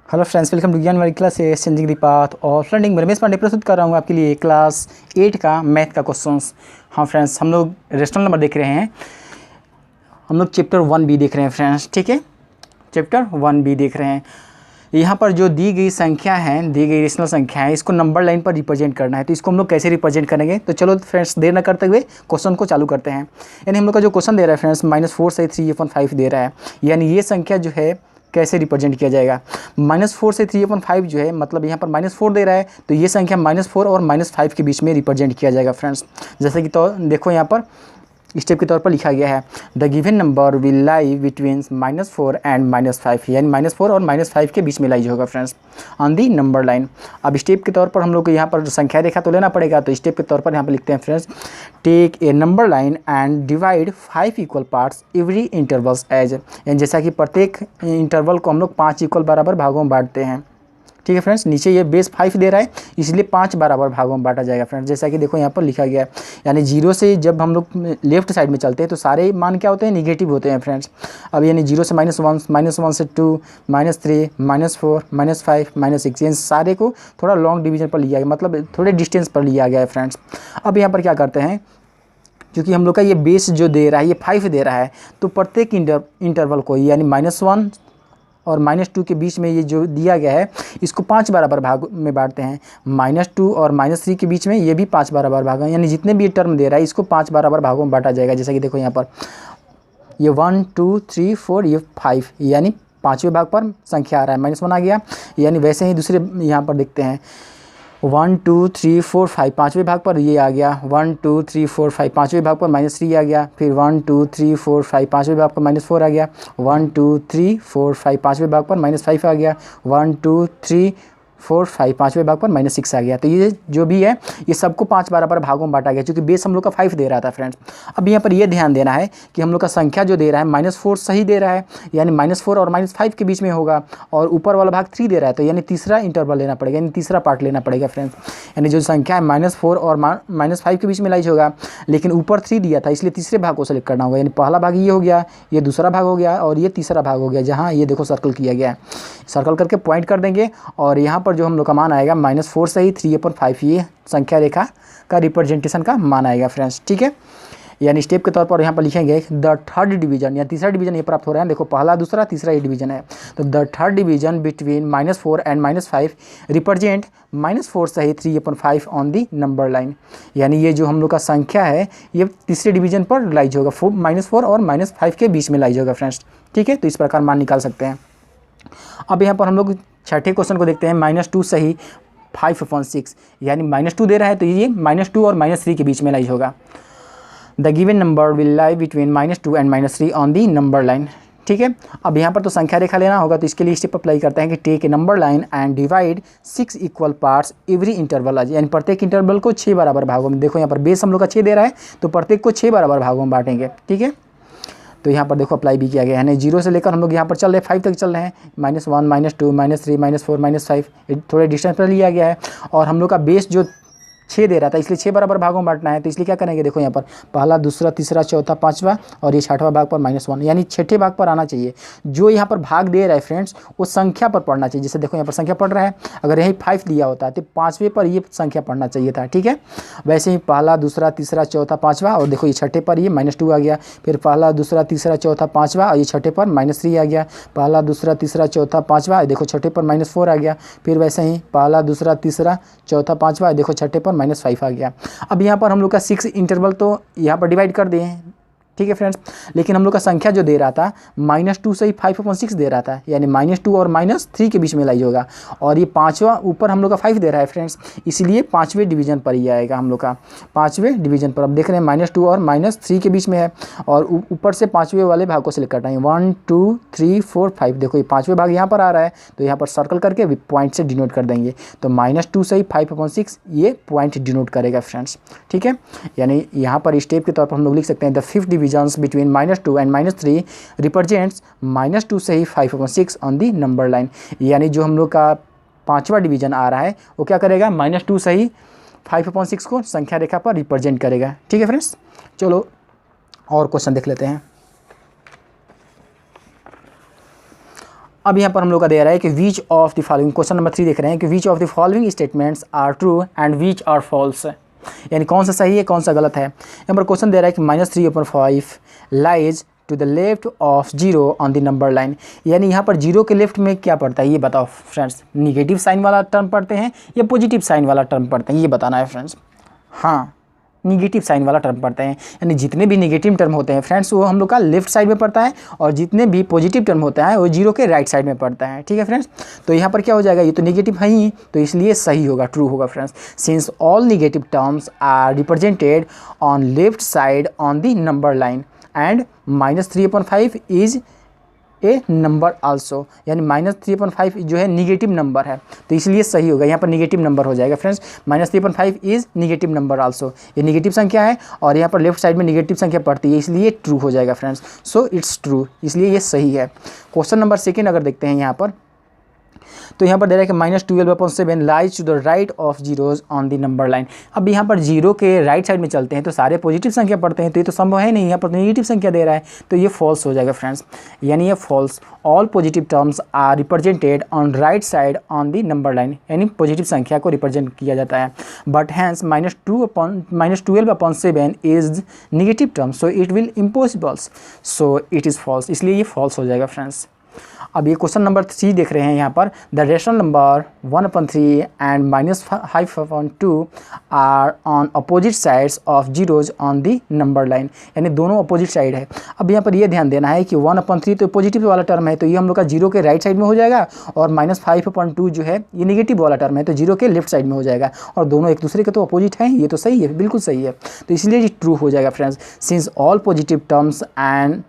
Hello friends, welcome to ज्ञान वाली class से changing the path of learning. मैं रमेश पांडे प्रस्तुत कर रहा हूँ आपके लिए क्लास 8 का मैथ का क्वेश्चंस। हाँ फ्रेंड्स, हम लोग रेशनल नंबर देख रहे हैं। हम लोग चैप्टर 1B देख रहे हैं फ्रेंड्स, ठीक है। चैप्टर 1B देख रहे हैं। यहाँ पर जो दी गई संख्या है, दी गई रेशनल संख्या है, इसको नंबर लाइन पर रिप्रेजेंट करना है। तो इसको हम लोग कैसे रिप्रेजेंट करेंगे? तो चलो फ्रेंड्स, देर न करते हुए क्वेश्चन को चालू करते हैं। यानी हम लोग का जो क्वेश्चन दे रहा है फ्रेंड्स, -4 से 3/5 दे रहा है। यानी ये संख्या जो है कैसे रिप्रेजेंट किया जाएगा? -4 से 3/5 जो है, मतलब यहाँ पर -4 दे रहा है, तो ये संख्या -4 और -5 के बीच में रिप्रेजेंट किया जाएगा फ्रेंड्स। जैसे कि तो देखो यहाँ पर स्टेप के तौर पर लिखा गया है, the given number will lie between -4 and -5। यानी -4 और -5 के बीच में लाई होगा friends on the number line. अब स्टेप के तौर पर हम लोग को यहाँ पर संख्या रेखा तो लेना पड़ेगा। तो स्टेप के तौर पर यहाँ पर लिखते हैं friends, take a number line and divide 5 equal parts every intervals as. यानी जैसा कि प्रत्येक इंटरवल को हम लोग 5 इक्वल बराबर भागों में बांटते हैं, ठीक है फ्रेंड्स। नीचे ये बेस 5 दे रहा है, इसलिए 5 बराबर भागों में बांटा जाएगा फ्रेंड्स। जैसा कि देखो यहाँ पर लिखा गया है, यानी 0 से जब हम लोग लेफ्ट साइड में चलते हैं तो सारे मान क्या होते हैं? निगेटिव होते हैं फ्रेंड्स। अब यानी 0 से -1, -1 से 2, -3, -4, -5, -6, इन सारे को थोड़ा लॉन्ग डिवीजन पर लिया गया, मतलब थोड़े डिस्टेंस पर लिया गया है फ्रेंड्स। अब यहाँ पर क्या करते हैं, क्योंकि हम लोग का ये बेस जो दे रहा है ये 5 दे रहा है, तो प्रत्येक इंटरवल को यानी -1 और -2 के बीच में ये जो दिया गया है इसको 5 बराबर भाग में बांटते हैं। -2 और -3 के बीच में ये भी 5 बराबर भाग हैं। यानी जितने भी टर्म दे रहा है इसको 5 बराबर भागों में बांटा जाएगा। जैसा कि देखो यहाँ पर ये 1 2 3 4, ये 5, यानी 5वें भाग पर संख्या आ रहा है, -1 आ गया। यानी वैसे ही दूसरे यहाँ पर देखते हैं, 1 2 3 4 5, 5वें भाग पर ये आ गया। 1 2 3 4 5, 5वें भाग पर -3 आ गया। फिर 1 2 3 4 5, 5वें भाग पर -4 आ गया। 1 2 3 4 5, 5वें भाग पर -5 आ गया। 1 2 3 4 5, 5वें भाग पर -6 आ गया। तो ये जो भी है ये सबको 5 बराबर भागों में बांटा गया, क्योंकि बेस हम लोग का 5 दे रहा था फ्रेंड्स। अब यहाँ पर ये ध्यान देना है कि हम लोग का संख्या जो दे रहा है -4 सही दे रहा है, यानी -4 और -5 के बीच में होगा, और ऊपर वाला भाग 3 दे रहा है, तो यानी तीसरा इंटरवल लेना पड़ेगा, यानी तीसरा पार्ट लेना पड़ेगा फ्रेंड्स। यानी जो संख्या है -4 और -5 के बीच में लाइज होगा, लेकिन ऊपर 3 दिया था, इसलिए तीसरे भाग को सेलेक्ट करना होगा। यानी पहला भाग ये हो गया, ये दूसरा भाग हो गया, और ये तीसरा भाग हो गया, जहाँ ये देखो सर्कल किया गया है। सर्कल करके पॉइंट कर देंगे, और यहाँ पर जो हम लोग का मान आएगा -4 से ही 3/5, ये संख्या रेखा का रिप्रेजेंटेशन का मान आएगा फ्रेंड्स, ठीक है। यानी स्टेप के तौर पर यहाँ पर लिखेंगे, द थर्ड डिवीजन या तीसरा डिवीजन ये प्राप्त हो रहा है। देखो पहला, दूसरा, तीसरा ये डिवीजन है। तो the third division between -4 and -5 represent -4 से ही 3/5 ऑन दी नंबर लाइन। यानी ये जो हम लोग का संख्या है ये तीसरे डिवीजन पर लाइज होगा, -4 और -5 के बीच में लाइज होगा फ्रेंड्स, ठीक है। तो इस प्रकार मान निकाल सकते हैं। अब यहाँ पर हम लोग छठे क्वेश्चन को देखते हैं, -2 से ही 5/6। यानी -2 दे रहा है, तो ये -2 और -3 के बीच में लाइज होगा। The given number will lie between -2 and -3 on the number line, ठीक है। अब यहाँ पर तो संख्या रेखा लेना होगा, तो इसके लिए स्टेप अप्लाई करते हैं कि take a number line and divide 6 equal parts every interval. यानी प्रत्येक इंटरवल को 6 बराबर भागों में, देखो यहाँ पर बेस हम लोग का 6 दे रहा है, तो प्रत्येक को 6 बराबर भागों में बांटेंगे, ठीक है। तो यहाँ पर देखो अप्लाई भी किया गया है, यानी 0 से लेकर हम लोग यहाँ पर चल रहे हैं 5 तक चल रहे हैं, -1 -2 -3 -4 -5, थोड़े डिस्टेंस पर लिया गया है। और हम लोग का बेस जो 6 दे रहा था, इसलिए 6 बराबर भागों में बांटना है। तो इसलिए क्या करेंगे, देखो यहाँ पर पहला, दूसरा, तीसरा, चौथा, पांचवा, और ये छठवां भाग पर -1, यानी छठे भाग पर आना चाहिए। जो यहाँ पर भाग दे रहा है फ्रेंड्स वो संख्या पर पढ़ना चाहिए। जैसे देखो यहाँ पर संख्या पढ़ रहा है, अगर यही 5 दिया होता तो 5वें पर ये संख्या पढ़ना चाहिए था, ठीक है। वैसे ही पहला, दूसरा, तीसरा, चौथा, पाँचवा, और देखो ये छठे पर ये -2 आ गया। फिर पहला, दूसरा, तीसरा, चौथा, पाँचवा, और ये छठे पर -3 आ गया। पहला, दूसरा, तीसरा, चौथा, पाँचवा, देखो छठे पर -4 आ गया। फिर वैसे ही पहला, दूसरा, तीसरा, चौथा, पाँचवा, देखो छठे पर -5 आ गया। अब यहाँ पर हम लोग का 6 इंटरवल तो यहाँ पर डिवाइड कर दिए हैं, ठीक है फ्रेंड्स। लेकिन हम लोग का संख्या जो दे रहा था -2 से ही 5/6 दे रहा था, यानी -2 और -3 के बीच में लाई होगा। और ये पाँचवा ऊपर हम लोग का 5 दे रहा है फ्रेंड्स, इसलिए 5वें डिवीजन पर ही आएगा हम लोग का, 5वें डिवीजन पर। अब देख रहे हैं -2 और -3 के बीच में है, और ऊपर से 5वें वाले भाग को सिलेक्ट करना है। 1 2 3 4 5, देखो ये 5वें भाग यहाँ पर आ रहा है, तो यहाँ पर सर्कल करके पॉइंट से डिनोट कर देंगे। तो -2 से ही 5/6 ये पॉइंट डिनोट करेगा फ्रेंड्स, ठीक है। यानी यहाँ पर स्टेप के तौर पर हम लोग लिख सकते हैं, the fifth division between -2 and -3 represents -2 से ही 5/6 on the number line। यानी जो हम लोग का पांचवा डिवीजन आ रहा है वो क्या करेगा, -2 से ही 5/6 को संख्या रेखा पर रिप्रेजेंट करेगा, ठीक है फ्रेंड्स। चलो और क्वेश्चन देख लेते हैं। अब यहाँ पर हम लोग का दे रहा है कि which of the following, question number 3 देख रहे हैं कि which of the following statements are true and which are false, यानी कौन सा सही है कौन सा गलत है। यहाँ पर क्वेश्चन दे रहा है कि -3/5 lies to the left of 0 on the number line, यानी यहाँ पर 0 के लेफ्ट में क्या पड़ता है ये बताओ फ्रेंड्स, निगेटिव साइन वाला टर्म पढ़ते हैं या पॉजिटिव साइन वाला टर्म पढ़ते हैं ये बताना है फ्रेंड्स। हाँ, निगेटिव साइन वाला टर्म पढ़ते हैं, यानी जितने भी निगेटिव टर्म होते हैं फ्रेंड्स वो हम लोग का लेफ्ट साइड में पड़ता है और जितने भी पॉजिटिव टर्म होता है वो 0 के राइट साइड में पड़ता है। ठीक है फ्रेंड्स, तो यहाँ पर क्या हो जाएगा, ये तो निगेटिव है ही तो इसलिए सही होगा, ट्रू होगा friends. Since all negative terms are represented on left side on the number line and -3/5 is a number also, यानी -3/5 जो है निगेटिव नंबर है तो इसलिए सही होगा, यहाँ पर निगेटिव नंबर हो जाएगा friends. -3/5 is negative number also, ये निगेटिव संख्या है और यहाँ पर लेफ्ट साइड में निगेटिव संख्या पड़ती है इसलिए ट्रू हो जाएगा फ्रेंड्स। सो इट्स ट्रू, इसलिए ये सही है। क्वेश्चन नंबर 2 अगर देखते हैं यहाँ पर, तो यहाँ पर दे रहा है कि -12/7 lies to the right of zeros on the number line. अब यहाँ पर 0 के राइट साइड में चलते हैं तो सारे पॉजिटिव संख्या पढ़ते हैं तो ये तो संभव है नहीं, यहाँ पर नेगेटिव संख्या दे रहा है तो ये फॉल्स हो जाएगा फ्रेंड्स, यानी ये false. All positive terms are represented on right side on the number line, यानी पॉजिटिव संख्या को रिप्रेजेंट किया जाता है। But hence -12/7 is negative term so it will impossibles, so it is false, इसलिए ये फॉल्स हो जाएगा फ्रेंड्स। अब ये क्वेश्चन नंबर 3 देख रहे हैं यहाँ पर, the rational number 1/3 and -5/2 are on opposite sides of zeros on the number line, यानी दोनों अपोजिट साइड है। अब यहाँ पर ये ध्यान देना है कि 1/3 तो पॉजिटिव वाला टर्म है तो ये हम लोग का 0 के राइट साइड में हो जाएगा और -5/2 जो है ये नेगेटिव वाला टर्म है तो 0 के लेफ्ट साइड में हो जाएगा और दोनों एक दूसरे के तो अपोजिट हैं, ये तो सही है, बिल्कुल सही है, तो इसलिए ये ट्रू हो जाएगा friends. Since all positive terms and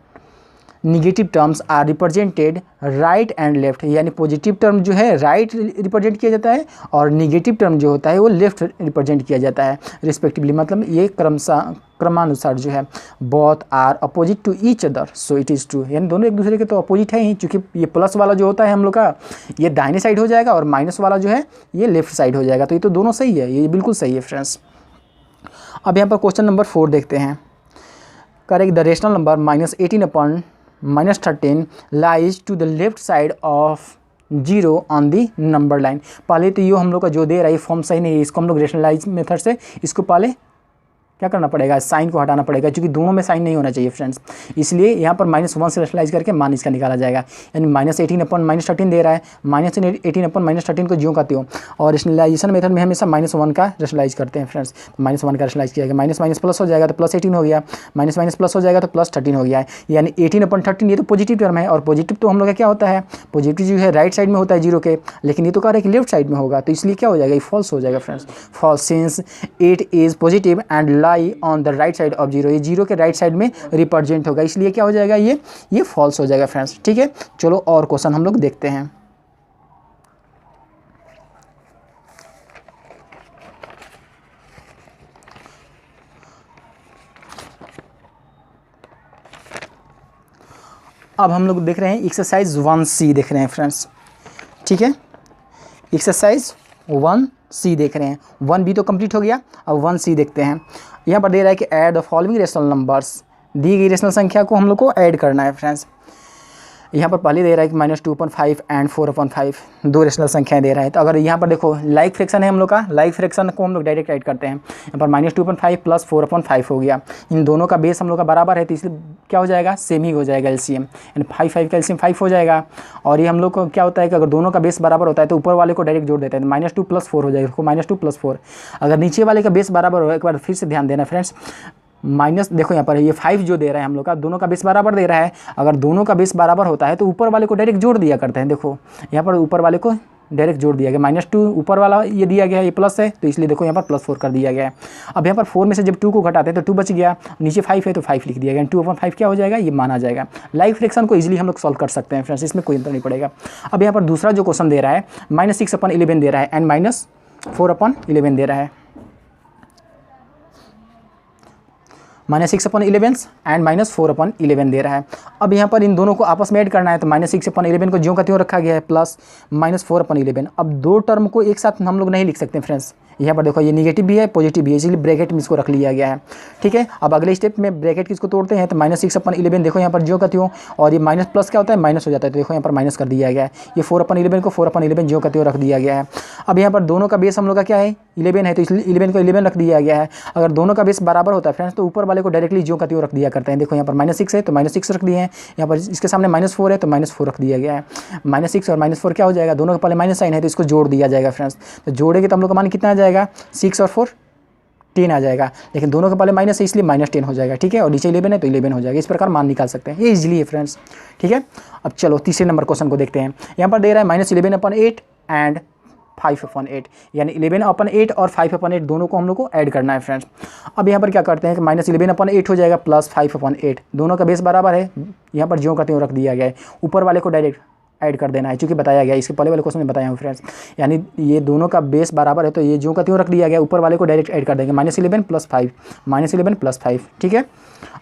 negative terms are represented right and left, यानी पॉजिटिव टर्म जो है राइट रिप्रेजेंट किया जाता है और निगेटिव टर्म जो होता है वो लेफ्ट रिप्रेजेंट किया जाता है रिस्पेक्टिवली, मतलब ये क्रमानुसार जो है। Both are opposite to each other so it is true, यानी दोनों एक दूसरे के तो अपोजिट है ही, चूँकि ये प्लस वाला जो होता है हम लोग का ये दाहिने साइड हो जाएगा और माइनस वाला जो है ये लेफ्ट साइड हो जाएगा, तो ये तो दोनों सही है, ये बिल्कुल सही है फ्रेंड्स। अब यहाँ पर क्वेश्चन नंबर 4 देखते हैं। Correct the rational number -18/-13 lies to the left side of 0 on the number line. पहले तो ये हम लोग का जो दे रहा है फॉर्म सही नहीं है, इसको हम लोग रेशनलाइज मेथड से इसको पहले क्या करना पड़ेगा, साइन को हटाना पड़ेगा, क्योंकि दोनों में साइन नहीं होना चाहिए फ्रेंड्स, इसलिए यहाँ पर -1 से रेशनलाइज करके मान इसका निकाला जाएगा, यानी -18/-13 दे रहा है, -18/-13 को ज्यों का त्यों, और रेशनलाइजेशन मेथड में हमेशा -1 का रेशनलाइज करते हैं फ्रेंड्स, -1 का रेशनलाइज किया गया, माइनस प्लस हो जाएगा तो +18 हो गया, माइनस प्लस हो जाएगा तो +13 हो गया है, यानी 18/13 ये तो पॉजिटिव टर्म है और पॉजिटिव तो हम लोग का क्या होता है, पॉजिटिव जो है राइट साइड में होता है 0 के, लेकिन ये तो कह रहा है कि लेफ्ट साइड में होगा तो इसलिए क्या हो जाएगा, ये फॉल्स हो जाएगा friends. False since it is positive and on the right side of 0, ये 0 के राइट साइड में रिप्रेजेंट होगा, इसलिए क्या हो जाएगा, ये फॉल्स हो जाएगा फ्रेंड्स। ठीक है, चलो और क्वेश्चन हम लोग देखते हैं। अब हम लोग देख रहे हैं एक्सरसाइज 1C देख रहे हैं फ्रेंड्स। ठीक है, एक्सरसाइज 1C देख रहे हैं, 1B तो कंप्लीट हो गया, अब 1C देखते हैं। यहाँ पर दे रहा है कि add the following rational numbers, दी गई रेशनल संख्या को हम लोग को ऐड करना है फ्रेंड्स। यहाँ पर पहले दे रहा है कि -2/5 एंड 4/5 दो रेशनल संख्याएं दे रहा है, तो अगर यहाँ पर देखो लाइक फ्रैक्शन है हम लोग का, लाइक फ्रैक्शन को हम लोग डायरेक्ट ऐड करते हैं, यहाँ पर -2/5 + 4/5 हो गया, इन दोनों का बेस हम लोग का बराबर है तो इसलिए क्या हो जाएगा, सेम ही हो जाएगा एलसीएम, यानी 5 का एलसीएम 5 हो जाएगा। और ये हम लोग को क्या होता है कि अगर दोनों का बेस बराबर होता है तो ऊपर वाले को डायरेक्ट जोड़ देते हैं, -2 + 4 हो जाएगा, -2 + 4। अगर नीचे वाले का बेस बराबर हो, एक बार फिर से ध्यान देना फ्रेंड्स, माइनस देखो यहाँ पर ये 5 जो दे रहा है हम लोग का, दोनों का बेस बराबर दे रहा है, अगर दोनों का बेस बराबर होता है तो ऊपर वाले को डायरेक्ट जोड़ दिया करते हैं। देखो यहाँ पर ऊपर वाले को डायरेक्ट जोड़ दिया गया, -2 ऊपर वाला ये दिया गया है, ये प्लस है तो इसलिए देखो यहाँ पर +4 कर दिया गया है। अब यहाँ पर 4 में से जब 2 को घटाते हैं तो 2 बच गया, नीचे 5 है तो 5 लिख दिया गया, 2/5 क्या हो जाएगा, ये माना जाएगा। लाइक फ्रैक्शन को इजीली हम लोग सॉल्व कर सकते हैं फ्रेंड्स, इसमें कोई अंतर नहीं पड़ेगा। अब यहाँ पर दूसरा जो क्वेश्चन दे रहा है -6/11 दे रहा है एंड -4/11 दे रहा है, -6/11 एंड -4/11 दे रहा है। अब यहाँ पर इन दोनों को आपस में ऐड करना है तो -6/11 को ज्यों का त्यों रखा गया है प्लस -4/11। अब दो टर्म को एक साथ हम लोग नहीं लिख सकते फ्रेंड्स, यहाँ पर देखो ये नेगेटिव भी है पॉजिटिव भी है, इसलिए ब्रैकेट में इसको रख लिया गया है। ठीक है, अब अगले स्टेप में ब्रैकेट किसको तोड़ते हैं तो -6/11 देखो यहाँ पर जो का त्यों, और ये माइनस प्लस क्या होता है माइनस हो जाता है, तो देखो यहाँ पर माइनस कर दिया गया है। ये 4/11 को 4/11 जो का त्यों रख दिया गया है। अब यहाँ पर दोनों का बेस हम लोग का क्या है 11 है, तो इसलिए 11 को 11 रख दिया गया है। अगर दोनों का बेस बराबर होता है फ्रेंड्स तो ऊपर वाले को डायरेक्टली जो का त्यों रख दिया करते हैं। देखो यहाँ पर -6 है तो -6 रख दिए हैं, यहाँ पर इसके सामने -4 है तो -4 रख दिया गया है। -6 और -4 क्या हो जाएगा, दोनों के पहले माइनस साइन है तो इसको जोड़ दिया जाएगा फ्रेंड्स। तो जोड़ेंगे तो हम लोग का मान कितना आ जाएगा 6 और 4 10 आ जाएगा, लेकिन दोनों के पहले माइनस है इसलिए -10 हो जाएगा। ठीक है, और नीचे 11 है तो 11 हो जाएगा। इस प्रकार मान निकाल सकते हैं, ये इजीली है फ्रेंड्स। ठीक है, अब चलो तीसरे नंबर क्वेश्चन को देखते हैं। यहाँ पर दे रहा है -11/8 एंड 5/8, यानी 11/8 और 5/8 दोनों को हम लोग को ऐड करना है फ्रेंड्स। अब यहाँ पर क्या करते हैं कि -11/8 हो जाएगा प्लस 5/8, दोनों का बेस बराबर है, यहाँ पर ज्यों का त्यों रख दिया गया है। ऊपर वाले को डायरेक्ट ऐड कर देना है, चूँकि बताया गया इसके पहले वाले क्वेश्चन में बताया हूँ फ्रेंड्स। यानी ये दोनों का बेस बराबर है तो ये ज्यों का त्यों रख दिया गया, ऊपर वाले को डायरेक्ट ऐड कर देंगे -11 + 5, -11 + 5। ठीक है,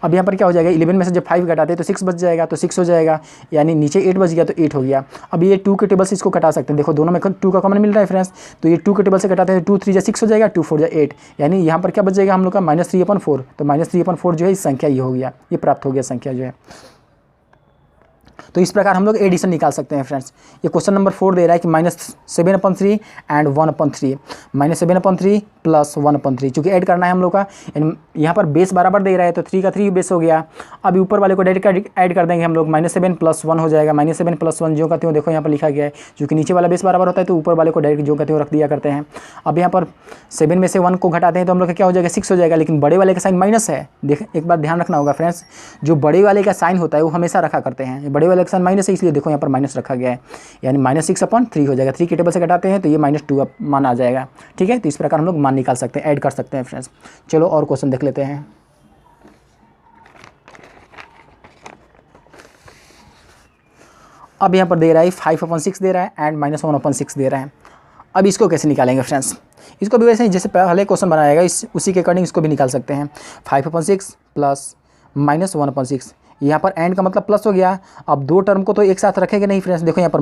अब यहाँ पर क्या हो जाएगा 11 में से जब 5 घटाते हैं तो 6 बच जाएगा, तो 6 हो जाएगा, यानी नीचे 8 बच गया तो 8 हो गया। अब ये 2 के टेबल से इसको कटा सकते हैं, देखो दोनों में 2 का कॉमन मिल रहा है फ्रेंड्स, तो ये 2 के टेबल से कटाते हैं, 2 3 6 हो जाएगा, 2 4 8, यानी यहाँ पर क्या बच जाएगा हम लोग का -3/4, तो -3/4 जो है इस संख्या ये हो गया, ये प्राप्त हो गया संख्या जो है। तो इस प्रकार हम लोग एडिशन निकाल सकते हैं फ्रेंड्स। ये क्वेश्चन नंबर 4 दे रहा है कि -7/3 एंड 1/3, -7/3 प्लस 1/3, चूँकि ऐड करना है हम लोग का, यहाँ पर बेस बराबर दे रहा है तो 3 का 3 बेस हो गया। अब ऊपर वाले को डायरेक्ट ऐड कर देंगे हम लोग, -7 + 1 हो जाएगा, -7 + 1 जो का त्यों देखो यहाँ पर लिखा गया है, क्योंकि नीचे वाला बेस बराबर होता है तो ऊपर वाले को डायरेक्ट जो का त्यों रख दिया करते हैं। अब यहाँ पर 7 में से 1 को घटाते हैं तो हम लोग का क्या हो जाएगा 6 हो जाएगा, लेकिन बड़े वाले का साइन माइनस है। देख एक बार ध्यान रखना होगा फ्रेंड्स, जो बड़े वाले का साइन होता है वो हमेशा रखा करते हैं, बड़े वाले का साइन माइनस है इसलिए देखो यहाँ पर माइनस रखा गया है, यानी -6/3 हो जाएगा। 3 के टेबल से घटाते हैं तो ये -2 मान आ जाएगा। ठीक है, तो इस प्रकार हम लोग मान निकाल सकते हैं, ऐड कर सकते हैं फ्रेंड्स। चलो और क्वेश्चन देख लेते हैं। अब यहाँ पर दे रहा है 5/6 दे रहा है एंड -1/6 दे रहा है। अब इसको कैसे निकालेंगे फ्रेंड्स, इसको भी वैसे ही जैसे पहले क्वेश्चन बनाएगा उसी के अकॉर्डिंग इसको भी निकाल सकते हैं। 5/6 प्लस -1/6, यहाँ पर एंड का मतलब प्लस हो गया। अब दो टर्म को तो एक साथ रखेंगे नहीं फ्रेंड्स, देखो यहाँ पर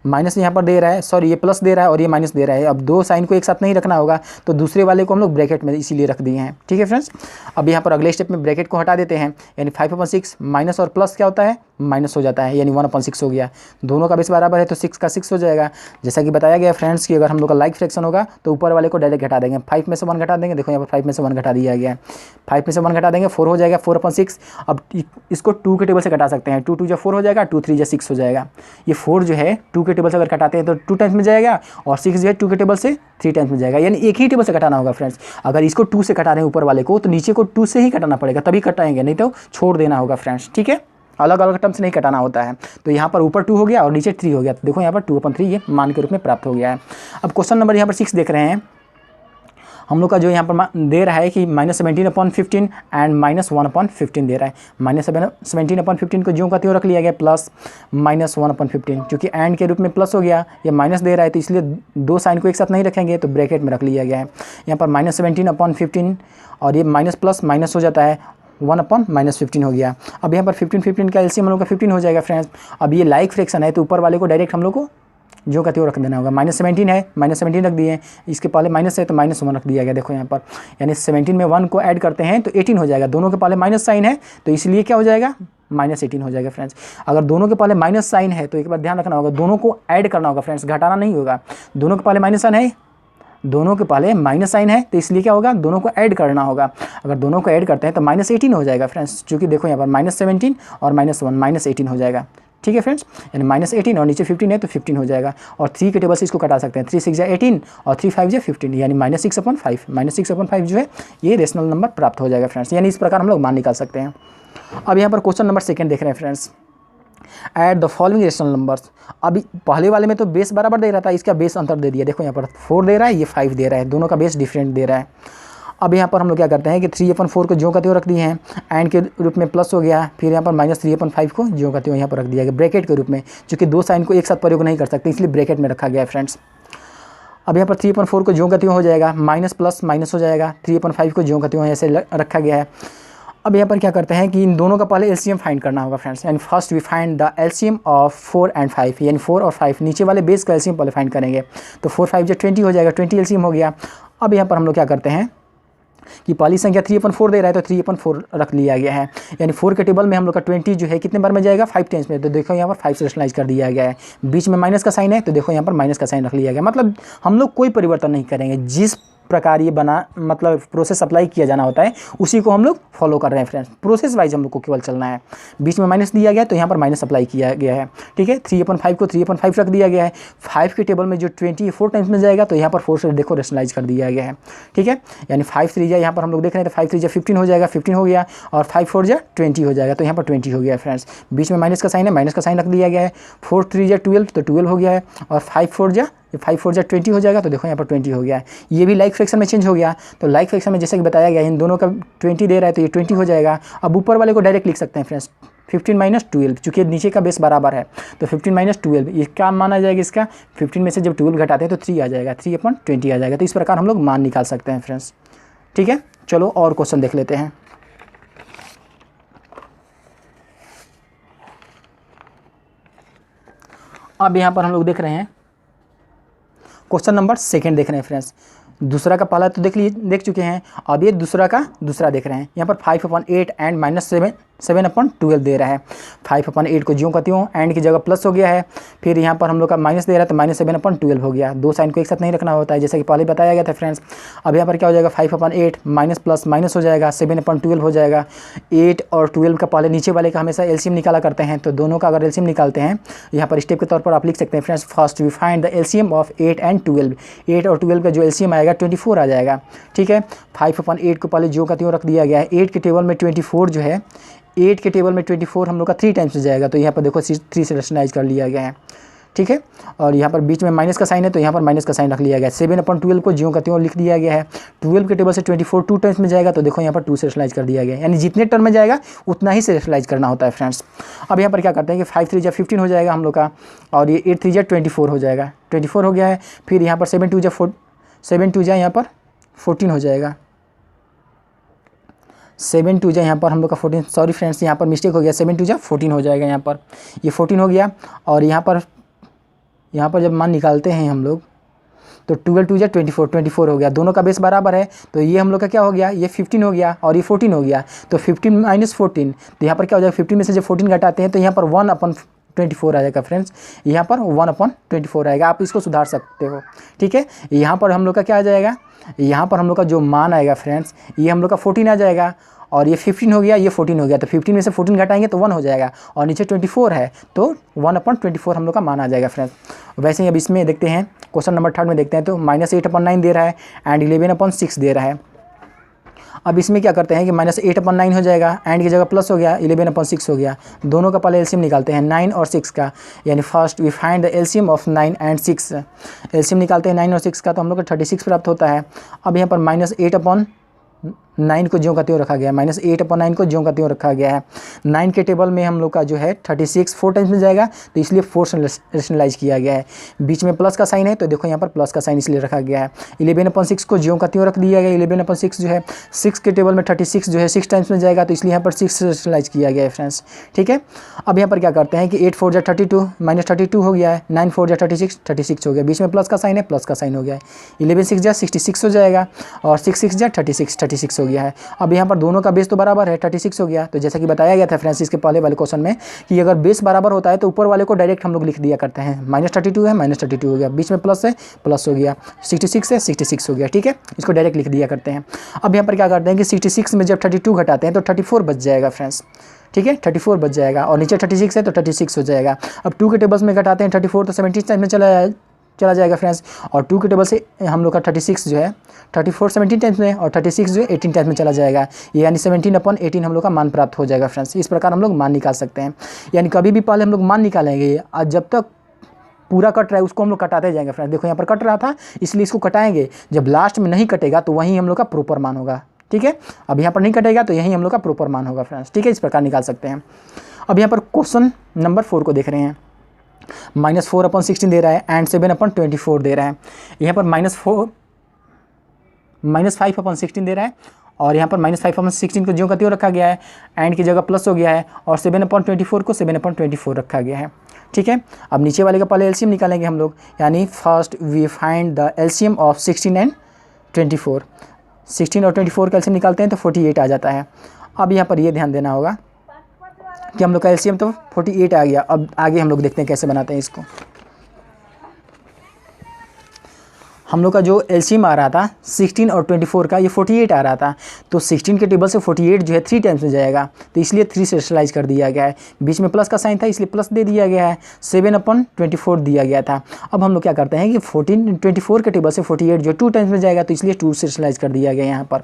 माइनस यहाँ पर दे रहा है, सॉरी ये प्लस दे रहा है और ये माइनस दे रहा है। अब दो साइन को एक साथ नहीं रखना होगा तो दूसरे वाले को हम लोग ब्रैकेट में इसीलिए रख दिए हैं। ठीक है फ्रेंड्स, अब यहाँ पर अगले स्टेप में ब्रैकेट को हटा देते हैं, यानी 5/6 माइनस और प्लस क्या होता है माइनस हो जाता है, यानी 1/6 हो गया। दोनों का बेस बराबर है तो 6 का 6 हो जाएगा। जैसा कि बताया गया फ्रेंड्स कि अगर हम लोग का लाइक फ्रैक्शन होगा तो ऊपर वाले को डायरेक्ट घटा देंगे, 5 में से 1 घटा देंगे, देखो यहाँ पर 5 में से 1 घटा दिया गया है, 5 में से 1 घटा देंगे 4 हो जाएगा, 4/6। अब इसको 2 के टेबल से घटा सकते हैं, 2 2 4 हो जाएगा, 2 3 6 हो जाएगा। ये 4 जो है 2 के टेबल से अगर घटाते हैं तो 2 टाइम्स में जाएगा, और 6 जो है 2 के टेबल से 3 टाइम्स में जाएगा, यानी एक ही टेबल से घटाना होगा फ्रेंड्स। अगर इसको 2 से घटा रहे हैं ऊपर वाले को तो नीचे को 2 से ही घटाना पड़ेगा, तभी घटाएंगे, नहीं तो छोड़ देना होगा फ्रेंड्स। ठीक है, अलग अलग टर्म से नहीं कटाना होता है। तो यहाँ पर ऊपर 2 हो गया और नीचे 3 हो गया, तो देखो यहाँ पर 2/3 ये मान के रूप में प्राप्त हो गया है। अब क्वेश्चन नंबर यहाँ पर 6 देख रहे हैं हम लोग का, जो यहाँ पर दे रहा है कि -17/15 एंड -1/15 दे रहा है। -17/15 को ज्यों का त्यों रख लिया गया प्लस -1/15, क्योंकि एंड के रूप में प्लस हो गया, ये माइनस दे रहा है तो इसलिए दो साइन को एक साथ नहीं रखेंगे तो ब्रैकेट में रख लिया गया है। यहाँ पर -17/15 और ये माइनस प्लस माइनस हो जाता है, 1/-15 हो गया। अब यहाँ पर 15 का एलसीएम हम लोग का 15 हो जाएगा फ्रेंड्स। अब ये लाइक फ्रैक्शन है तो ऊपर वाले को डायरेक्ट हम लोग को जो का त्यों रख देना होगा। -17 है, -17 रख दिए, इसके पहले माइनस है तो -1 रख दिया गया, देखो यहाँ पर, यानी 17 में 1 को ऐड करते हैं तो 18 हो जाएगा। दोनों के पहले माइनस साइन है तो इसलिए क्या हो जाएगा -18 हो जाएगा फ्रेंड्स। अगर दोनों के पहले माइनस साइन है तो एक बार ध्यान रखना होगा, दोनों को ऐड करना होगा फ्रेंड्स, घटाना नहीं होगा। दोनों के पहले माइनस साइन है, दोनों के पहले माइनस साइन है तो इसलिए क्या होगा दोनों को ऐड करना होगा। अगर दोनों को ऐड करते हैं तो -18 हो जाएगा फ्रेंड्स, क्योंकि देखो यहाँ पर -17 और -1 -18 हो जाएगा। ठीक है फ्रेंड्स, यानी -18 और नीचे 15 है तो 15 हो जाएगा। और 3 के टेबल से इसको कटा सकते हैं, 3 6 या 18 और 3 5 या 15, यानी -6/5। -6/5 जो है ये रेशनल नंबर प्राप्त हो जाएगा फ्रेंड्स, यानी इस प्रकार हम लोग मान निकाल सकते हैं। अब यहाँ पर क्वेश्चन नंबर 2 देख रहे हैं friends, add the following rational numbers. अभी पहले वाले में तो बेस बराबर दे रहा था, इसका बेस अंतर दे दिया, देखो यहाँ पर 4 दे रहा है, ये 5 दे रहा है, दोनों का बेस डिफरेंट दे रहा है। अब यहाँ पर हम लोग क्या करते हैं कि 3/4 को ज्यों का त्यों रख दिए हैं, एंड के रूप में प्लस हो गया, फिर यहाँ पर -3/5 को ज्यों का त्यों यहाँ पर रख दिया गया ब्रैकेट के रूप में, क्योंकि दो साइन को एक साथ प्रयोग नहीं कर सकते इसलिए ब्रैकेट में रखा गया है फ्रेंड्स। अब यहाँ पर 3/4 को ज्यों का त्यों हो जाएगा, माइनस प्लस माइनस हो जाएगा, 3/5 को ज्यों का त्यों ऐसे रखा गया है। अब यहाँ पर क्या करते हैं कि इन दोनों का पहले एलसीएम फाइंड करना होगा फ्रेंड्स, यानी first we find the LCM of 4 and 5, यानी 4 और 5 नीचे वाले बेस का एलसीएम पहले फाइंड करेंगे। तो 4 5 जो 20 हो जाएगा, 20 एलसीएम हो गया। अब यहाँ पर हम लोग क्या करते हैं कि पहली संख्या 3/4 दे रहा है तो 3/4 रख लिया गया है, यानी 4 के टेबल में हम लोग का 20 जो है कितने बार में जाएगा, 5 टाइम्स में। तो देखो यहाँ पर 5 से रेशनलाइज कर दिया गया है। बीच में माइनस का साइन है तो देखो यहाँ पर माइनस का साइन रख लिया गया। मतलब हम लोग कोई परिवर्तन नहीं करेंगे, जिस प्रकार ये बना मतलब प्रोसेस अप्लाई किया जाना होता है उसी को हम लोग फॉलो कर रहे हैं फ्रेंड्स। प्रोसेस वाइज हम लोग को केवल चलना है। बीच में माइनस दिया गया तो यहाँ पर माइनस अप्लाई किया गया है, ठीक है। 3/5 को 3/5 रख दिया गया है। 5 के टेबल में जो 20 4 टाइम्स में जाएगा तो यहाँ पर 4 से देखो रेशनलाइज कर दिया गया है, ठीक है। यानी 5 3 यहाँ पर हम लोग देख रहे हैं तो 5 3 15 हो जाएगा, 15 हो गया, और 5 4 20 हो जाएगा, तो यहाँ पर 20 हो गया फ्रेंड्स। बीच में माइनस का साइन है, माइनस का साइन रख दिया गया है। 4 3 12 तो 12 हो गया है, और 5 4 20 हो जाएगा, तो देखो यहाँ पर 20 हो गया है। ये भी लाइक फ्रैक्शन में चेंज हो गया। तो लाइक फ्रैक्शन में जैसे कि बताया गया इन दोनों का 20 दे रहा है तो ये 20 हो जाएगा। अब ऊपर वाले को डायरेक्ट लिख सकते हैं फ्रेंड्स, 15 - 12, चूँकि नीचे का बेस बराबर है तो 15 - 12 ये क्या माना जाएगा इसका, 15 में से जब 12 घटाते हैं तो 3 आ जाएगा, 3/20 आ जाएगा। तो इस प्रकार हम लोग मान निकाल सकते हैं फ्रेंड्स, ठीक है। चलो और क्वेश्चन देख लेते हैं। अब यहाँ पर हम लोग देख रहे हैं क्वेश्चन नंबर 2 देख रहे हैं फ्रेंड्स। दूसरा का पहला तो देख चुके हैं, अब ये दूसरा का दूसरा देख रहे हैं। यहाँ पर 5/8 एंड -7/12 दे रहा है। 5/8 को ज्यों का त्यों एंड की जगह प्लस हो गया है। फिर यहाँ पर हम लोग का माइनस दे रहा है तो -7/12 हो गया। दो साइन को एक साथ नहीं रखना होता है, जैसे कि पहले बताया गया था फ्रेंड्स। अब यहाँ पर क्या हो जाएगा, 5/8 माइनस प्लस माइनस हो जाएगा, 7/12 हो जाएगा। 8 और 12 का पहले नीचे वाले का हमेशा एलसीएम निकाला करते हैं, तो दोनों का अगर एलसीएम निकालते हैं यहाँ पर स्टेप के तौर पर आप लिख सकते हैं friends. First we find the LCM of 8 and 12। 8 और 12 का जो एलसीएम आएगा 24 आ जाएगा, ठीक है। 5/8 को पहले जो का त्यों रख दिया गया है। 8 के टेबल में 24 जो है, 8 के टेबल में 24 हम लोग का 3 टाइम्स से जाएगा, तो यहाँ पर देखो 3 से रेशनलाइज कर लिया गया है, ठीक है। और यहाँ पर बीच में माइनस का साइन है तो यहाँ पर माइनस का साइन रख लिया गया है। 7/12 को ज्यों का त्यों लिख दिया गया है। 12 के टेबल से 24 2 टाइम्स में जाएगा तो देखो यहाँ पर 2 से रेशनलाइज कर दिया गया है, यानी जितने टर्म में जाएगा उतना ही से रेशनलाइज करना होता है फ्रेंड्स। अब यहाँ पर क्या करते हैं कि 5 3 15 हो जाएगा हम लोग का, और ये 8 3 24 हो जाएगा, 24 हो गया है। फिर यहाँ पर 7 2 यहाँ पर 14 हो जाएगा, 7 2 यहाँ पर हम लोग का 14, सॉरी फ्रेंड्स यहाँ पर मिस्टेक हो गया, 7 2 14 हो जाएगा यहाँ पर, ये 14 हो गया। और यहाँ पर जब मान निकालते हैं हम लोग तो 12 2 24 हो गया। दोनों का बेस बराबर है तो ये हम लोग का क्या हो गया, ये 15 हो गया और ये 14 हो गया। तो 15 - 14 तो यहाँ पर क्या हो जाएगा, 15 में से जब 14 घटाते हैं तो यहाँ पर 1/24 आ जाएगा फ्रेंड्स। यहाँ पर 1/24 आएगा, आप इसको सुधार सकते हो, ठीक है। यहाँ पर हम लोग का क्या आ जाएगा, यहाँ पर हम लोग का जो मान आएगा फ्रेंड्स, ये हम लोग का 14 आ जाएगा, और ये 15 हो गया, ये 14 हो गया। तो 15 में से 14 घटाएंगे तो 1 हो जाएगा, और नीचे 24 है तो 1/24 हम लोग का मान आ जाएगा फ्रेंड्स। वैसे ही अब इसमें देखते हैं क्वेश्चन नंबर 3 में देखते हैं, तो -8/9 दे रहा है एंड 11/6 दे रहा है। अब इसमें क्या करते हैं कि -8/9 हो जाएगा, एंड की जगह प्लस हो गया, 11/6 हो गया। दोनों का पहले एलसीएम निकालते हैं 9 और 6 का, यानी first we find the LCM of 9 and 6। LCM निकालते हैं 9 और 6 का तो हम लोग का 36 प्राप्त होता है। अब यहाँ पर -8/9 को ज्यों का त्यों रखा गया है, -8/9 को ज्यों का त्यों रखा गया है। 9 के टेबल में हम लोग का जो है 36 4 टाइम्स में जाएगा तो इसलिए 4 से रेशनलाइज किया गया है। बीच में प्लस का साइन है तो देखो यहाँ पर प्लस का साइन इसलिए रखा गया है। 11/6 को ज्यों का त्यों रख दिया गया। 11/6 जो है 6 के टेबल में 36 जो है 6 टाइम्स में जाएगा तो इसलिए यहाँ पर 6 से रेशनलाइज किया गया है फ्रेंड्स, ठीक है। अब यहाँ पर क्या करते हैं कि 8 4 32 -32 हो गया है, 9 4 36 हो गया। बीच में प्लस का साइन है, प्लस का साइन हो गया है। 11 6 66 हो जाएगा, और 6 6 36 हो गया है। अब यहाँ पर दोनों का बेस तो बराबर है, 36 हो गया। तो जैसा कि बताया गया था फ्रेंड्स इसके पहले वाले क्वेश्चन में कि अगर बेस बराबर होता है तो ऊपर वाले को डायरेक्ट हम लोग लिख दिया करते हैं। -32 है, -32 हो गया। बीच में प्लस है, प्लस हो गया। 66 है, 66 हो गया, ठीक है। इसको डायरेक्ट लिख दिया करते हैं। अब यहाँ पर क्या करते हैं कि 66 में जब 32 घटाते हैं तो 34 बच जाएगा फ्रेंड्स, ठीक है। 34 बच जाएगा, और नीचे 36 है तो 36 हो जाएगा। अब 2 के टेबल्स में घटाते हैं 34 तो 17 टाइम में चला जाएगा फ्रेंड्स, और 2 के टेबल से हम लोग का 36 जो है 34 17 टाइम्स में, और 36 जो है 18 टाइम्स में चला जाएगा, यानी 17/18 हम लोग का मान प्राप्त हो जाएगा फ्रेंड्स। इस प्रकार हम लोग मान निकाल सकते हैं, यानी कभी भी पहले हम लोग मान निकालेंगे और जब तक पूरा कट रहा है उसको हम लोग कटाते जाएंगे फ्रेंड्स। देखो यहाँ पर कट रहा था इसलिए इसको कटाएंगे, जब लास्ट में नहीं कटेगा तो वहीं हम लोग का प्रॉपर मान होगा, ठीक है। अब यहाँ पर नहीं कटेगा तो यहीं हम लोग का प्रॉपर मान होगा फ्रेंड्स, ठीक है। इस प्रकार निकाल सकते हैं। अब यहाँ पर क्वेश्चन नंबर 4 को देख रहे हैं। -4/16 दे रहा है एंड 7/24 दे रहा है। यहाँ पर -5/16 दे रहा है और यहाँ पर -5/16 को ज्यों का त्यों रखा गया है, एंड की जगह प्लस हो गया है, और 7/24 को 7/24 रखा गया है। ठीक है, अब नीचे वाले का पहले एलसीएम निकालेंगे हम लोग, यानी first we find the LCM of 16 and 24। 16 और 24 का एलसीएम निकालते हैं तो 48 आ जाता है। अब यहाँ पर ये ध्यान देना होगा कि हम लोग का एलसीएम तो 48 आ गया। अब आगे हम लोग देखते हैं कैसे बनाते हैं इसको। हम लोग का जो एलसीएम आ रहा था 16 और 24 का, ये 48 आ रहा था, तो 16 के टेबल से 48 जो है 3 टाइम्स में जाएगा, तो इसलिए 3 से रेशनलाइज कर दिया गया है। बीच में प्लस का साइन था इसलिए प्लस दे दिया गया है, 7/24 दिया गया था। अब हम लोग क्या करते हैं कि 24 के टेबल से 48 जो 2 टाइम्स में जाएगा, तो इसलिए 2 से रेशनलाइज कर दिया गया यहाँ पर।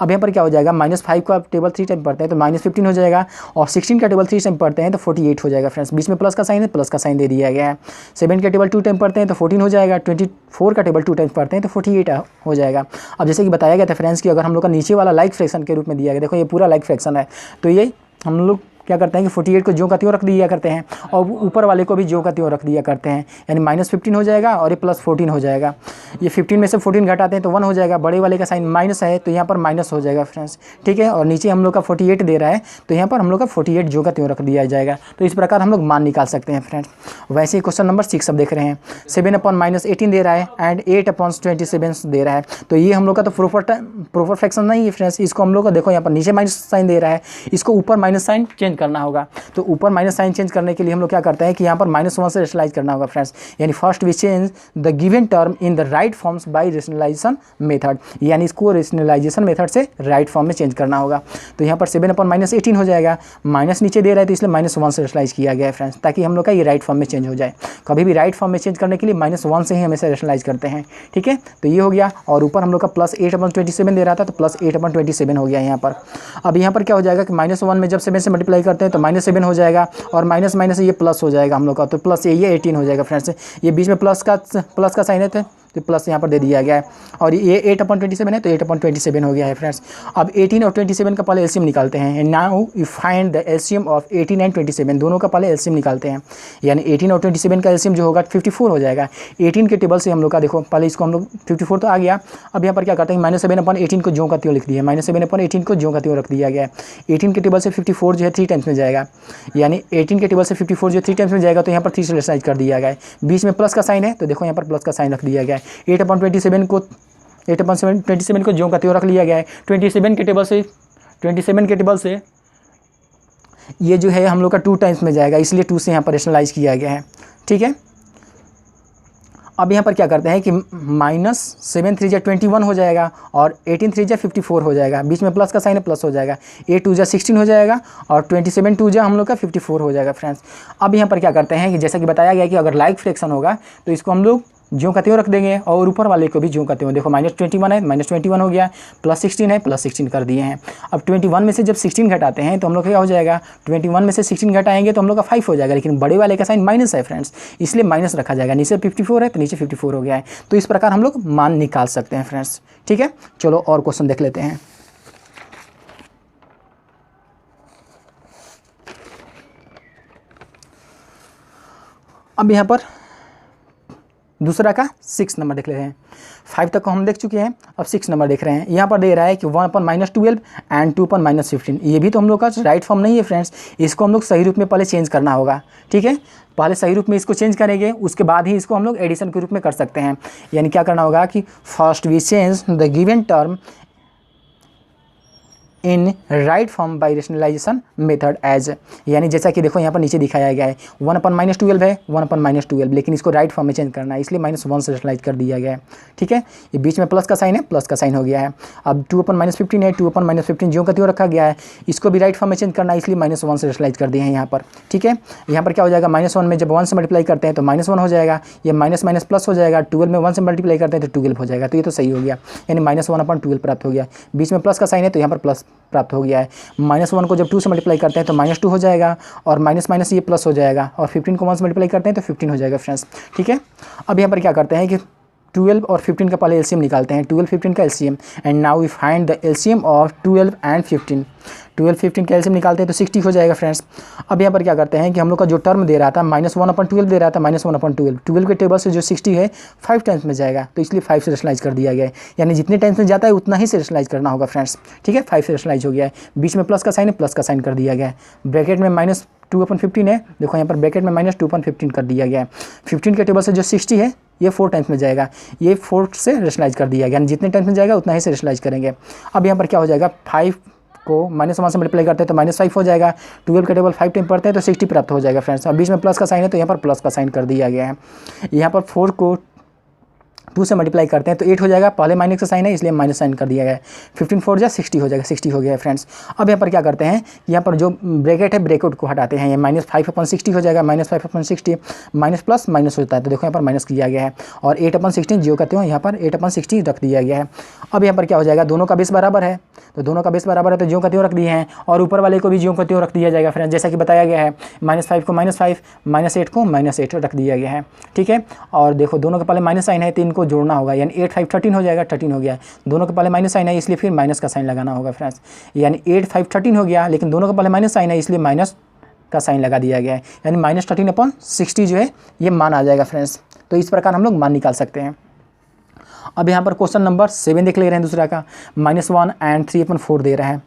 अब यहाँ पर क्या हो जाएगा, -5 का टेबल 3 टाइम पढ़ते हैं तो -15 हो जाएगा, और 16 का टेबल 3 टाइम पढ़ते हैं तो 48 हो जाएगा फ्रेंड्स। बीच में प्लस का साइन है, प्लस का साइन दे दिया गया है। 7 का टेबल 2 टाइम पढ़ते हैं तो 14 हो जाएगा, 24 का टेबल 2 टाइम पढ़ते हैं तो 48 हो जाएगा। अब जैसे कि बताया गया था फ्रेंड्स कि अगर हम लोग का नीचे वाला लाइक फ्रैक्शन के रूप में दिया गया, देखो ये पूरा लाइक फ्रैक्शन है, तो ये हम लोग क्या करते हैं कि 48 को ज्यों का त्यों रख दिया करते हैं, और ऊपर वाले को भी ज्यों का त्यों रख दिया करते हैं, यानी -15 हो जाएगा और ये +14 हो जाएगा। ये 15 में से 14 घटाते हैं तो 1 हो जाएगा, बड़े वाले का साइन माइनस है तो यहाँ पर माइनस हो जाएगा फ्रेंड्स। ठीक है, और नीचे हम लोग का 48 दे रहा है तो यहाँ पर हम लोग का 48 ज्यों का त्यों रख दिया जाएगा। तो इस प्रकार हम लोग मान निकाल सकते हैं फ्रेंड्स। वैसे ही क्वेश्चन नंबर 6 अब देख रहे हैं, 7/-18 दे रहा है एंड 8/27 दे रहा है, तो ये हम लोग का तो प्रॉपर फ्रैक्शन नहीं है फ्रेंड्स। इसको हम लोग का देखो यहाँ पर नीचे माइनस साइन दे रहा है, इसको ऊपर माइनस साइन चेंज करना होगा। तो ऊपर माइनस साइन चेंज करने के लिए हम लोग क्या करते हैं कि यहाँ पर -1 से रेशनलाइज करना होगा फ्रेंड्स, यानी first we change the given term in the right forms by rationalisation method, यानी इसको रेशनलाइजेशन मेथड से राइट फॉर्म में चेंज करना होगा। तो यहाँ पर 7/-18 हो जाएगा, माइनस नीचे दे रहा है तो इसलिए -1 से रेशनलाइज किया गया है फ्रेंड्स, ताकि हम लोग का ये राइट फॉर्म में चेंज हो जाए। कभी भी राइट फॉर्म में चेंज करने के लिए -1 से ही हमेशा रेशनलाइज करते हैं। ठीक है, तो ये हो गया, और ऊपर हम लोग का +8/27 दे रहा था तो +8/27 हो गया यहाँ पर। अब यहाँ पर क्या हो जाएगा कि -1 में जब 7 से मल्टीप्लाई करते हैं तो -7 हो जाएगा, और माइनस माइनस ये प्लस हो जाएगा हम लोग का, तो प्लस ये 18 हो जाएगा फ्रेंड्स। ये बीच में प्लस का साइन है तो प्लस यहाँ पर दे दिया गया है, और ये 8/27 है तो 8/27 हो गया है फ्रेंड्स। अब 18 और 27 का पहले एलसीएम निकालते हैं। Now you find the LCM of 18 and 27, दोनों का पहले एलसीएम निकालते हैं, यानी 18 और 27 का एलसीएम जो होगा 54 हो जाएगा। 18 के टेबल से हम लोग का देखो पहले इसको हम लोग 54 तो आ गया। अब यहाँ पर क्या करते हैं, -7/18 को ज्यों का त्यों लिख दिया, -7/18 को ज्यों का त्यों रख दिया गया है। 18 के टेबल से 54 जो है 3 टाइम्स में जाएगा, यानी 18 के टेबल से 54 जो 3 टाइम्स में जाएगा, तो यहाँ पर 3 से रेशनलाइज कर दिया गया है। बीच में प्लस का साइन है तो देखो यहाँ पर प्लस का साइन रख दिया गया है। 8/27 को ज्यों का त्यों रख लिया गया है। 27 के टेबल से ये जो है हम लोग का 2 टाइम्स में जाएगा, इसलिए 2 से यहाँ पर रेशनलाइज किया गया है। ठीक है, अब यहाँ पर क्या करते हैं कि -7 3 × 21 हो जाएगा, और 18 3 × 54 हो जाएगा। बीच में प्लस का साइन है, प्लस हो जाएगा, 8 2 × 16 हो जाएगा, और 27 2 हम लोग का 54 हो जाएगा फ्रेंड्स। अब यहाँ पर क्या करते हैं कि जैसा कि बताया गया कि अगर लाइक फ्रैक्शन होगा तो इसको हम लोग ज्यों का त्यों रख देंगे, और ऊपर वाले को भी ज्यों का त्यों। देखो -21 है, -21 हो गया, +16 है, +16 कर दिए हैं। अब 21 में से जब 16 घटाते हैं तो हम लोग क्या हो जाएगा, 21 में से 16 घटाएंगे तो हम लोग का 5 हो जाएगा, लेकिन बड़े वाले का साइन माइनस है फ्रेंड्स, इसलिए माइनस रखा जाएगा। नीचे 54 है तो नीचे 54 हो गया है। तो इस प्रकार हम लोग मान निकाल सकते हैं फ्रेंड्स। ठीक है, चलो और क्वेश्चन देख लेते हैं। अब यहाँ पर दूसरा का 6 नंबर देख लेते हैं। 5 तक को हम देख चुके हैं, अब 6 नंबर देख रहे हैं। यहाँ पर दे रहा है कि 1/-12 एंड 2/-15। ये भी तो हम लोग का राइट फॉर्म नहीं है फ्रेंड्स, इसको हम लोग सही रूप में पहले चेंज करना होगा। ठीक है, पहले सही रूप में इसको चेंज करेंगे, उसके बाद ही इसको हम लोग एडिशन के रूप में कर सकते हैं। यानी क्या करना होगा कि first we change the given term in right form by rationalisation method as, यानी जैसा कि देखो यहाँ पर नीचे दिखाया गया है 1/-12 है, 1/-12, लेकिन इसको राइट फॉर्म में चेंज करना है, इसलिए -1 से रेशनलाइज कर दिया गया है। ठीक है, ये बीच में प्लस का साइन है, प्लस का साइन हो गया है। अब 2/-15 है, 2/-15 ज्यों का त्यों रखा गया है, इसको भी राइट फॉर्म में चेंज करना है, इसलिए -1 से रेशनलाइज कर दिए हैं यहाँ पर। ठीक है, यहाँ पर क्या हो जाएगा, -1 में जब 1 से मल्टीप्लाई करते हैं तो -1 हो जाएगा, ये माइनस माइनस प्लस हो जाएगा। 12 में 1 से मल्टीप्लाई करते हैं तो 12 हो जाएगा, तो ये तो सही हो गया, यानी -1/12 प्राप्त हो गया। बीच में प्लस का साइन है तो यहाँ पर प्लस प्राप्त हो गया है। -1 को जब 2 से मल्टीप्लाई करते हैं तो -2 हो जाएगा, और माइनस ये प्लस हो जाएगा, और 15 को 1 से मल्टीप्लाई करते हैं तो 15 हो जाएगा फ्रेंड्स। ठीक है, अब यहाँ पर क्या करते हैं कि 12 और 15 का पहले एलसीएम निकालते हैं, 12 15 का LCM. And now we find the LCM of 12 and 15। 12 15 का एलसीएम निकालते हैं तो 60 हो जाएगा फ्रेंड्स। अब यहाँ पर क्या करते हैं कि हम लोग का जो टर्म दे रहा था -1/12 दे रहा था, -1/12, 12 के टेबल से जो 60 है 5 टाइम्स में जाएगा, तो इसलिए 5 से रेशनलाइज कर दिया गया है। यानी जितने टाइम्स में जाता है उतना ही से रेशनलाइज करना होगा फ्रेंड्स, ठीक है। 5 से रेशनलाइज हो गया है, बीच में प्लस का साइन है, प्लस का साइन कर दिया गया है, ब्रैकेट में -2/15 है, देखो यहाँ पर ब्रैकेट में -2/15 कर दिया गया है। 15 के टेबल से जो 60 है ये 4 टाइम्स में जाएगा, ये 4 से रेशनलाइज कर दिया गया, यानी जितने टाइम्स में जाएगा उतना ही से रेशनलाइज करेंगे। अब यहाँ पर क्या हो जाएगा, 5 को -1 से मल्टीप्लाई करते हैं तो -5 हो जाएगा, 12 के टेबल 5 टाइम पढ़ते हैं तो 60 प्राप्त हो जाएगा फ्रेंड्स। अब बीच में प्लस का साइन है तो यहाँ पर प्लस का साइन कर दिया गया है। यहाँ पर 4 को 2 से मल्टीप्लाई करते हैं तो 8 हो जाएगा, पहले माइनस का साइन है इसलिए माइनस साइन कर दिया गया है। 15 4 जा 60 हो जाएगा, 60 हो गया है फ्रेंड्स। अब यहाँ पर क्या करते हैं, यहाँ पर जो ब्रैकेट है ब्रैकेट को हटाते हैं, ये -5/60 हो जाएगा, -5/60 माइनस प्लस माइनस होता है तो देखो यहाँ पर माइनस किया गया है, और 8/16 जो कहते हो यहाँ पर 8/60 रख दिया गया है। अब यहाँ पर क्या हो जाएगा, दोनों का बेस बराबर है, तो दोनों का बेस बराबर है तो जो कहते हो रख दिए हैं, और ऊपर वाले को भी जो कहते हो रख दिया जाएगा फ्रेंड्स, जैसा कि बताया गया है। -5 को -5, -8 को -8 रख दिया गया है, ठीक है। और देखो दोनों के पहले माइनस साइन है तो इनको जोड़ना होगा, यानी 8 5 13 हो जाएगा, 13 हो गया। दोनों के पहले माइनस साइन है इसलिए फिर माइनस का साइन लगाना होगा फ्रेंड्स, यानी 8 5 13 हो गया, लेकिन दोनों के पहले माइनस साइन है इसलिए माइनस का साइन लगा दिया गया है, यानी -13/60 जो है ये मान आ जाएगा फ्रेंड्स। तो इस प्रकार हम लोग मान निकाल सकते हैं। अब यहाँ पर क्वेश्चन नंबर 7 देख ले रहे हैं दूसरा का, -1 एंड 3/4 दे रहा है,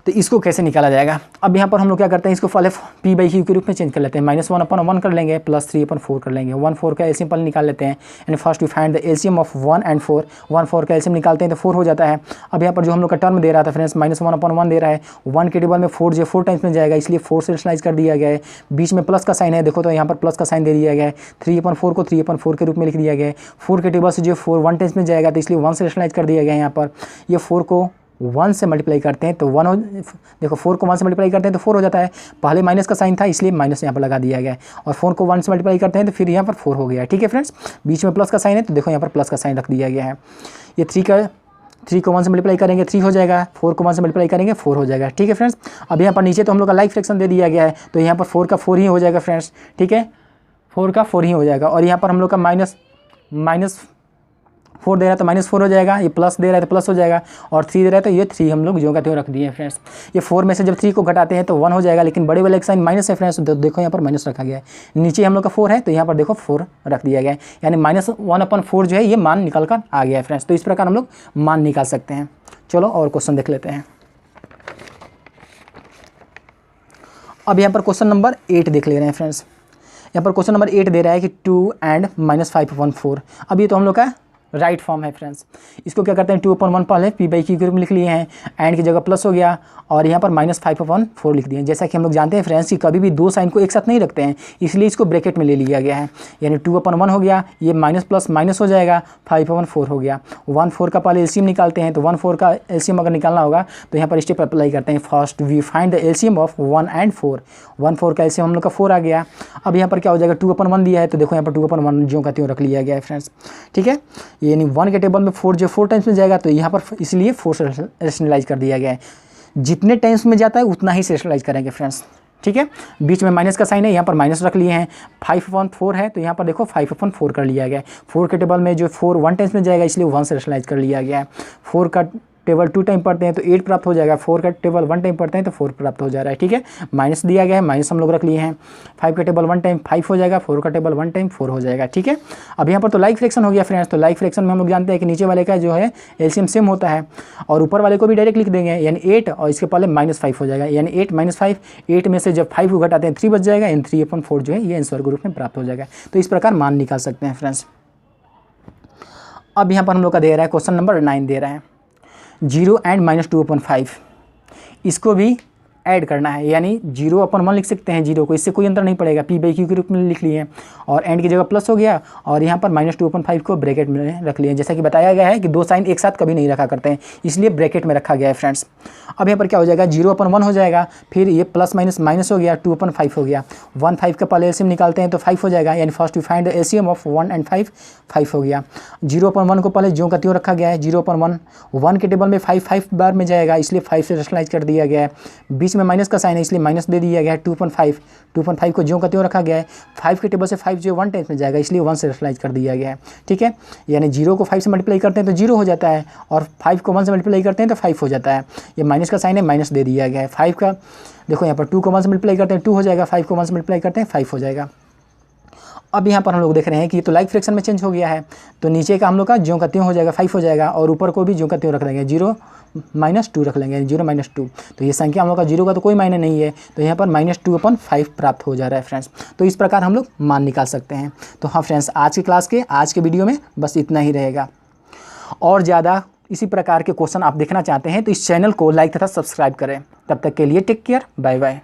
तो इसको कैसे निकाला जाएगा। अब यहाँ पर हम लोग क्या करते हैं, इसको पहले p/q के रूप में चेंज कर लेते हैं, -1/1 कर लेंगे, +3/4 कर लेंगे, 1 4 का एलसीएम पहले निकाल लेते हैं। And first we find the LCM of 1 and 4, 1 4 का एलसीएम निकालते हैं तो 4 हो जाता है। अब यहाँ पर जो हम लोग का टर्म दे रहा था फ्रेंड्स -1/1 दे रहा है, 1 के टेबल में 4 जो 4 टाइम्स में जाएगा इसलिए 4 से रेशनलाइज कर दिया गया है। बीच में प्लस का साइन है, देखो तो यहाँ पर प्लस का साइन दे दिया गया है, 3/4 को 3/4 के रूप में लिख दिया गया है। 4 के टेबल से जो 4 1 टाइम्स में जाएगा तो इसलिए 1 से रेशनलाइज कर दिया गया है। यहाँ पर ये 4 को 1 से मल्टीप्लाई करते हैं तो 1 हो, देखो 4 को 1 से मल्टीप्लाई करते हैं तो 4 हो जाता है, पहले माइनस का साइन था इसलिए माइनस यहाँ पर लगा दिया गया है, और 4 को 1 से मल्टीप्लाई करते हैं तो फिर यहाँ पर 4 हो गया है, ठीक है फ्रेंड्स। बीच में प्लस का साइन है तो देखो यहाँ पर प्लस का साइन रख दिया गया है। ये 3 को 1 से मल्टीप्लाई करेंगे 3 हो जाएगा, 4 को 1 से मल्टीप्लाई करेंगे 4 हो जाएगा, ठीक है फ्रेंड्स। अब यहाँ पर नीचे तो हम लोग का लाइक फ्रैक्शन दे दिया गया है तो यहाँ पर 4 का 4 ही हो जाएगा फ्रेंड्स, ठीक है, 4 का 4 ही हो जाएगा। और यहाँ पर हम लोग का -4 दे रहा है तो -4 हो जाएगा, ये प्लस दे रहा है तो प्लस हो जाएगा, और 3 दे रहा है तो ये 3 हम लोग जो का त्यों रख दिए फ्रेंड्स। ये 4 में से जब 3 को घटाते हैं तो 1 हो जाएगा, लेकिन बड़े वाले का साइन माइनस है फ्रेंड्स, तो देखो यहाँ पर माइनस रखा गया है। नीचे हम लोग का 4 है तो यहाँ पर देखो 4 रख दिया गया है, यानी -1/4 जो है ये मान निकल कर आ गया है फ्रेंड्स। तो इस प्रकार हम लोग मान निकाल सकते हैं। चलो और क्वेश्चन देख लेते हैं। अब यहाँ पर क्वेश्चन नंबर 8 देख ले रहे हैं फ्रेंड्स। यहाँ पर क्वेश्चन नंबर 8 दे रहा है कि 2 एंड -5/4। अब ये तो हम लोग का राइट फॉर्म है फ्रेंड्स। इसको क्या करते हैं, 2/1 पहले p/q के रूप में लिख लिए हैं, एंड की जगह प्लस हो गया, और यहाँ पर -5/4 लिख दिए। जैसा कि हम लोग जानते हैं फ्रेंड्स कि कभी भी दो साइन को एक साथ नहीं रखते हैं, इसलिए इसको ब्रैकेट में ले लिया गया है, यानी 2/1 हो गया, ये माइनस प्लस माइनस हो जाएगा, 5/4 हो गया। 1 4 का पहले एलसीएम निकालते हैं, तो 1 4 का एलसीएम अगर निकालना होगा तो यहाँ पर स्टेप अप्लाई करते हैं। First we find the LCM of 1 and 4। 1 4 का एलसीएम हम लोग का 4 आ गया। अब यहाँ पर क्या हो जाएगा, 2/1 दिया है तो देखो यहाँ पर 2/1 जो का त्यों रख लिया गया है फ्रेंड्स, ठीक है। यानी 1 के टेबल में 4 जो 4 टाइम्स में जाएगा तो यहाँ पर इसलिए 4 से रेशनलाइज कर दिया गया है। जितने टाइम्स में जाता है उतना ही रेशनलाइज करेंगे फ्रेंड्स, ठीक है। बीच में माइनस का साइन है, यहाँ पर माइनस रख लिए हैं। 5/4 है तो यहाँ पर देखो 5/4 कर लिया गया है। 4 के टेबल में जो 4 1 टाइम्स में जाएगा इसलिए 1 से रेशनलाइज कर लिया गया है। 4 का टेबल 2 टाइम पढ़ते हैं तो 8 प्राप्त हो जाएगा, 4 का टेबल 1 टाइम पढ़ते हैं तो 4 प्राप्त हो जा रहा है, ठीक है। माइनस दिया गया है, माइनस हम लोग रख लिए हैं। 5 का टेबल 1 टाइम 5 हो जाएगा, 4 का टेबल 1 टाइम 4 हो जाएगा, ठीक है। अब यहाँ पर तो लाइक फ्रैक्शन हो गया फ्रेंड्स। तो लाइक फ्रैक्शन में हम लोग जानते हैं कि नीचे वाले का जो है एलसीएम सेम होता है, और ऊपर वाले को भी डायरेक्ट लिख देंगे, यानी 8 और इसके पहले -5 हो जाएगा, यानी 8 -5, 8 में से जब 5 को घटाते हैं 3 बच जाएगा, यानी 3/4 जो है ये आंसर के रूप में प्राप्त हो जाएगा। तो इस प्रकार मान निकाल सकते हैं फ्रेंड्स। अब यहाँ पर हम लोग का दे रहा है क्वेश्चन नंबर 9 दे रहा है 0 एंड -2/5। इसको भी ऐड करना है, यानी 0/1 लिख सकते हैं 0 को, इससे कोई अंतर नहीं पड़ेगा, p/q के रूप में लिख लिए, और एंड की जगह प्लस हो गया, और यहाँ पर -2/5 को ब्रैकेट में रख लिए। जैसा कि बताया गया है कि दो साइन एक साथ कभी नहीं रखा करते हैं, इसलिए ब्रैकेट में रखा गया है फ्रेंड्स। अब यहाँ पर क्या हो जाएगा, 0/1 हो जाएगा, फिर ये प्लस माइनस माइनस हो गया, 2/5 हो गया। 1 5 का पहले एलसीएम निकालते हैं तो 5 हो जाएगा, यानी first we find the LCM of 1 and 5, 5 हो गया। 0/1 को पहले जो का त्यों रखा गया है, 0/1 1 के टेबल में 5 5 बार में जाएगा, इसलिए 5 से रेशनलाइज कर दिया गया है। बीच इसमें माइनस का साइन है इसलिए माइनस दे दिया गया है। 2.5 को ज्यों का त्यों रखा गया है। 5 के टेबल से 5 जो 1 टाइम्स में जाएगा इसलिए 1 से रेशनलाइज कर दिया गया है। ठीक है, यानी 0 को 5 से मल्टीप्लाई करते हैं तो 0 हो जाता है और 5 को 1 से मल्टीप्लाई करते हैं तो 5 हो जाता है। ये माइनस का साइन है, माइनस दे दिया गया है। 5 का देखो यहाँ पर 2 को 1 से मल्टीप्लाई करते हैं 2 हो जाएगा, 5 को 1 से मल्टीप्लाई करते हैं 5 हो जाएगा। अब यहाँ पर हम लोग देख रहे हैं कि ये तो लाइक फ्रैक्शन में चेंज हो गया है, तो नीचे का हम लोग का ज्यों का त्यों हो जाएगा 5 हो जाएगा और ऊपर को भी ज्यों का त्यों रख लेंगे 0 - 2 रख लेंगे 0 - 2। तो ये संख्या हम लोग का 0 का तो कोई मायने नहीं है, तो यहाँ पर -2/5 प्राप्त हो जा रहा है फ्रेंड्स। तो इस प्रकार हम लोग मान निकाल सकते हैं। तो हाँ फ्रेंड्स, आज के वीडियो में बस इतना ही रहेगा। और ज़्यादा इसी प्रकार के क्वेश्चन आप देखना चाहते हैं तो इस चैनल को लाइक तथा सब्सक्राइब करें। तब तक के लिए टेक केयर, बाय बाय।